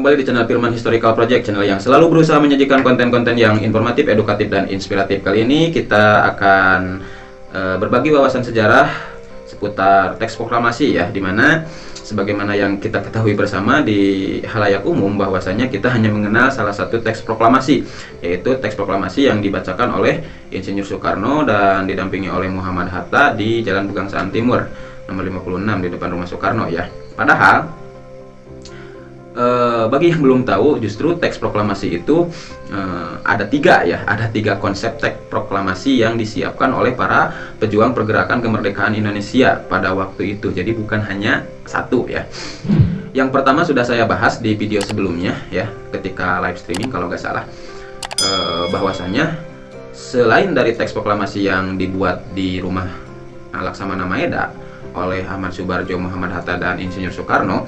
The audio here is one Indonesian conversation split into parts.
kembali di channel Firman Historical Project, channel yang selalu berusaha menyajikan konten-konten yang informatif, edukatif, dan inspiratif. Kali ini kita akan berbagi wawasan sejarah seputar teks proklamasi ya, dimana sebagaimana yang kita ketahui bersama di halayak umum bahwasanya kita hanya mengenal salah satu teks proklamasi, yaitu teks proklamasi yang dibacakan oleh Insinyur Soekarno dan didampingi oleh Muhammad Hatta di Jalan Pegangsaan Timur nomor 56 di depan rumah Soekarno ya. Padahal bagi yang belum tahu, justru teks proklamasi itu ada tiga konsep teks proklamasi yang disiapkan oleh para pejuang pergerakan kemerdekaan Indonesia pada waktu itu. Jadi bukan hanya satu ya. Yang pertama sudah saya bahas di video sebelumnya ya, ketika live streaming kalau nggak salah, bahwasanya selain dari teks proklamasi yang dibuat di rumah Laksamana Maeda oleh Ahmad Subarjo, Muhammad Hatta, dan Insinyur Soekarno,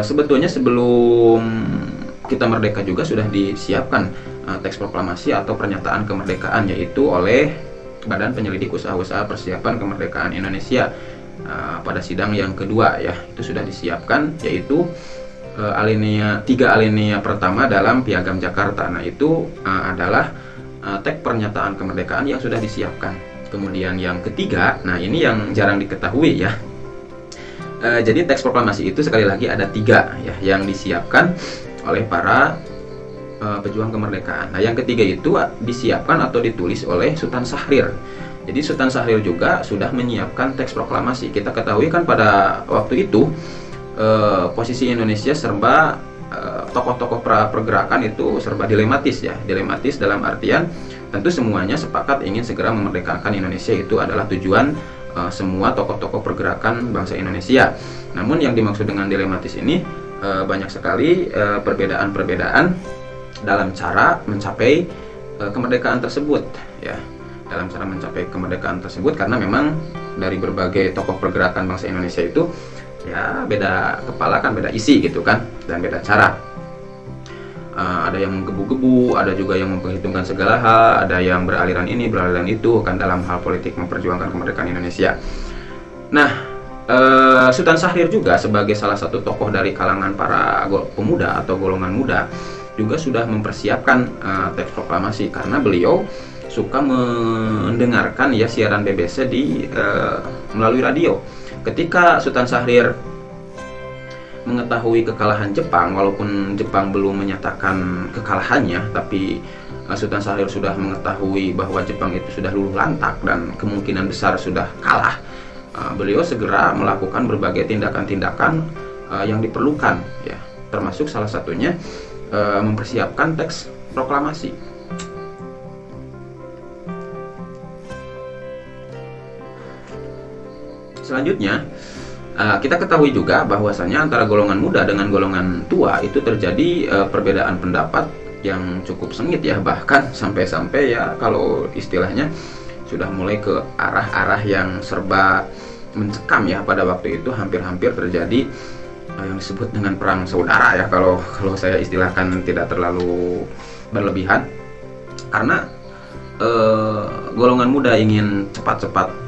sebetulnya sebelum kita merdeka juga sudah disiapkan teks proklamasi atau pernyataan kemerdekaan, yaitu oleh Badan Penyelidik Usaha-Usaha Persiapan Kemerdekaan Indonesia pada sidang yang kedua ya. Itu sudah disiapkan, yaitu tiga alinea pertama dalam Piagam Jakarta. Nah itu adalah teks pernyataan kemerdekaan yang sudah disiapkan. Kemudian yang ketiga, nah ini yang jarang diketahui ya. Jadi teks proklamasi itu sekali lagi ada tiga ya, yang disiapkan oleh para pejuang kemerdekaan. Nah yang ketiga itu disiapkan atau ditulis oleh Sultan Syahrir. Jadi Sultan Syahrir juga sudah menyiapkan teks proklamasi. Kita ketahui kan pada waktu itu posisi Indonesia serba tokoh-tokoh pergerakan itu serba dilematis ya. Dilematis dalam artian tentu semuanya sepakat ingin segera memerdekakan Indonesia, itu adalah tujuan semua tokoh-tokoh pergerakan bangsa Indonesia. Namun yang dimaksud dengan dilematis ini banyak sekali perbedaan-perbedaan dalam cara mencapai kemerdekaan tersebut ya. Dalam cara mencapai kemerdekaan tersebut, karena memang dari berbagai tokoh pergerakan bangsa Indonesia itu ya beda kepala kan, beda isi gitu kan, dan beda cara. Ada yang menggebu-gebu, ada juga yang memperhitungkan segala hal, ada yang beraliran ini, beraliran itu kan dalam hal politik memperjuangkan kemerdekaan Indonesia. Nah, Sultan Syahrir juga sebagai salah satu tokoh dari kalangan para pemuda atau golongan muda juga sudah mempersiapkan teks proklamasi, karena beliau suka mendengarkan ya siaran BBC melalui radio. Ketika Sultan Syahrir mengetahui kekalahan Jepang, walaupun Jepang belum menyatakan kekalahannya, tapi Sultan Syahrir sudah mengetahui bahwa Jepang itu sudah luluh lantak dan kemungkinan besar sudah kalah. Beliau segera melakukan berbagai tindakan-tindakan yang diperlukan ya, termasuk salah satunya mempersiapkan teks proklamasi. Selanjutnya kita ketahui juga bahwasanya antara golongan muda dengan golongan tua itu terjadi perbedaan pendapat yang cukup sengit ya, bahkan sampai-sampai ya kalau istilahnya sudah mulai ke arah-arah yang serba mencekam ya. Pada waktu itu hampir-hampir terjadi yang disebut dengan perang saudara ya, kalau saya istilahkan tidak terlalu berlebihan, karena golongan muda ingin cepat-cepat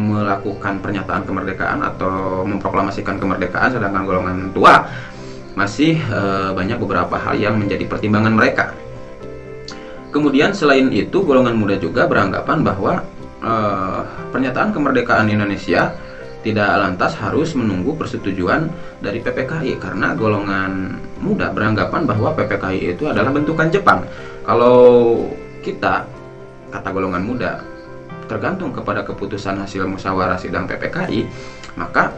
melakukan pernyataan kemerdekaan atau memproklamasikan kemerdekaan, sedangkan golongan tua masih banyak beberapa hal yang menjadi pertimbangan mereka. Kemudian selain itu, golongan muda juga beranggapan bahwa pernyataan kemerdekaan Indonesia tidak lantas harus menunggu persetujuan dari PPKI, karena golongan muda beranggapan bahwa PPKI itu adalah bentukan Jepang. Kalau kita, kata golongan muda, tergantung kepada keputusan hasil musyawarah sidang PPKI, maka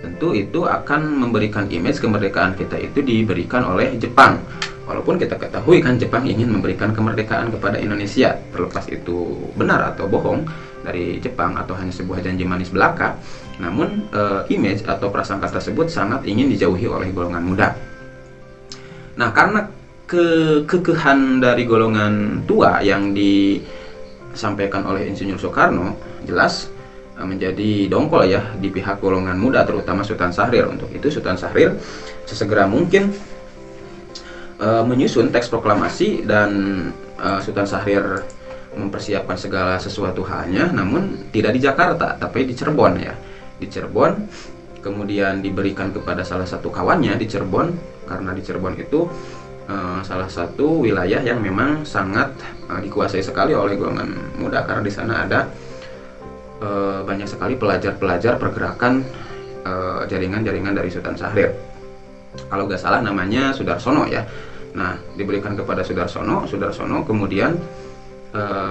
tentu itu akan memberikan image kemerdekaan kita itu diberikan oleh Jepang. Walaupun kita ketahui kan Jepang ingin memberikan kemerdekaan kepada Indonesia, terlepas itu benar atau bohong dari Jepang atau hanya sebuah janji manis belaka, namun image atau prasangka tersebut sangat ingin dijauhi oleh golongan muda. Nah, karena kekehan dari golongan tua yang disampaikan oleh Insinyur Soekarno jelas menjadi dongkol ya di pihak golongan muda, terutama Sultan Syahrir. Untuk itu Sultan Syahrir sesegera mungkin menyusun teks proklamasi, dan Sultan Syahrir mempersiapkan segala sesuatu halnya, namun tidak di Jakarta tapi di Cirebon ya. Di Cirebon kemudian diberikan kepada salah satu kawannya di Cirebon, karena di Cirebon itu salah satu wilayah yang memang sangat dikuasai sekali oleh golongan muda, karena di sana ada banyak sekali pelajar-pelajar pergerakan jaringan-jaringan dari Sultan Syahrir. Kalau nggak salah namanya Sudarsono ya. Nah, diberikan kepada Sudarsono kemudian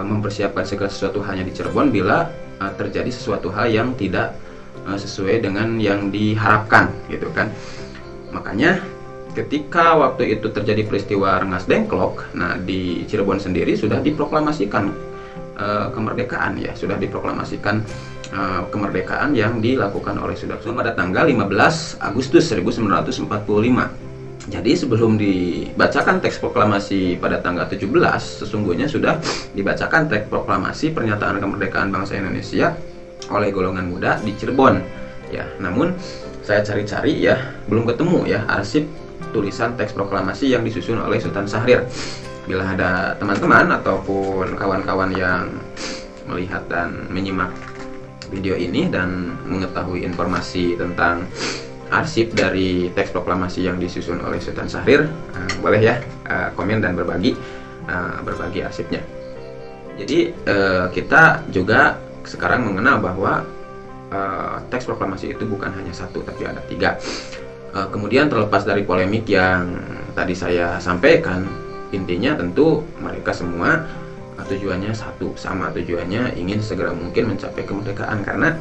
mempersiapkan segala sesuatu hanya di Cirebon bila terjadi sesuatu hal yang tidak sesuai dengan yang diharapkan gitu kan. Makanya ketika waktu itu terjadi peristiwa Rengas Dengklok, nah di Cirebon sendiri sudah diproklamasikan kemerdekaan ya, sudah diproklamasikan kemerdekaan yang dilakukan oleh Sudarsono pada tanggal 15 Agustus 1945. Jadi sebelum dibacakan teks proklamasi pada tanggal 17, sesungguhnya sudah dibacakan teks proklamasi pernyataan kemerdekaan bangsa Indonesia oleh golongan muda di Cirebon ya. Namun saya cari-cari ya, belum ketemu ya arsip tulisan teks proklamasi yang disusun oleh Sultan Syahrir. Bila ada teman-teman ataupun kawan-kawan yang melihat dan menyimak video ini dan mengetahui informasi tentang arsip dari teks proklamasi yang disusun oleh Sultan Syahrir, boleh ya komen dan berbagi arsipnya. Jadi kita juga sekarang mengenal bahwa teks proklamasi itu bukan hanya satu, tapi ada 3. Kemudian terlepas dari polemik yang tadi saya sampaikan, intinya tentu mereka semua tujuannya satu, sama tujuannya ingin segera mungkin mencapai kemerdekaan, karena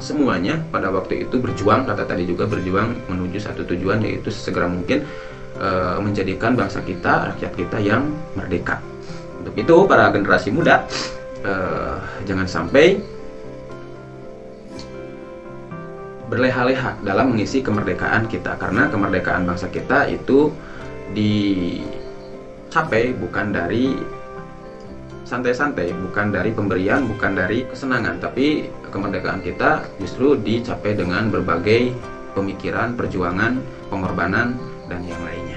semuanya pada waktu itu berjuang, kata tadi juga berjuang menuju satu tujuan, yaitu segera mungkin menjadikan bangsa kita, rakyat kita yang merdeka. Untuk itu para generasi muda, jangan sampai berleha-leha dalam mengisi kemerdekaan kita, karena kemerdekaan bangsa kita itu dicapai bukan dari santai-santai, bukan dari pemberian, bukan dari kesenangan, tapi kemerdekaan kita justru dicapai dengan berbagai pemikiran, perjuangan, pengorbanan, dan yang lainnya.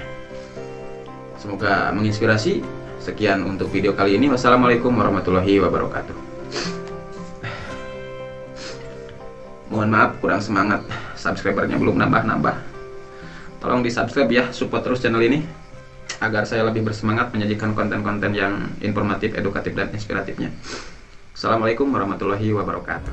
Semoga menginspirasi. Sekian untuk video kali ini. Wassalamualaikum warahmatullahi wabarakatuh. Mohon maaf kurang semangat, subscribernya belum nambah-nambah. Tolong di subscribe ya, support terus channel ini agar saya lebih bersemangat menyajikan konten-konten yang informatif, edukatif, dan inspiratifnya. Assalamualaikum warahmatullahi wabarakatuh.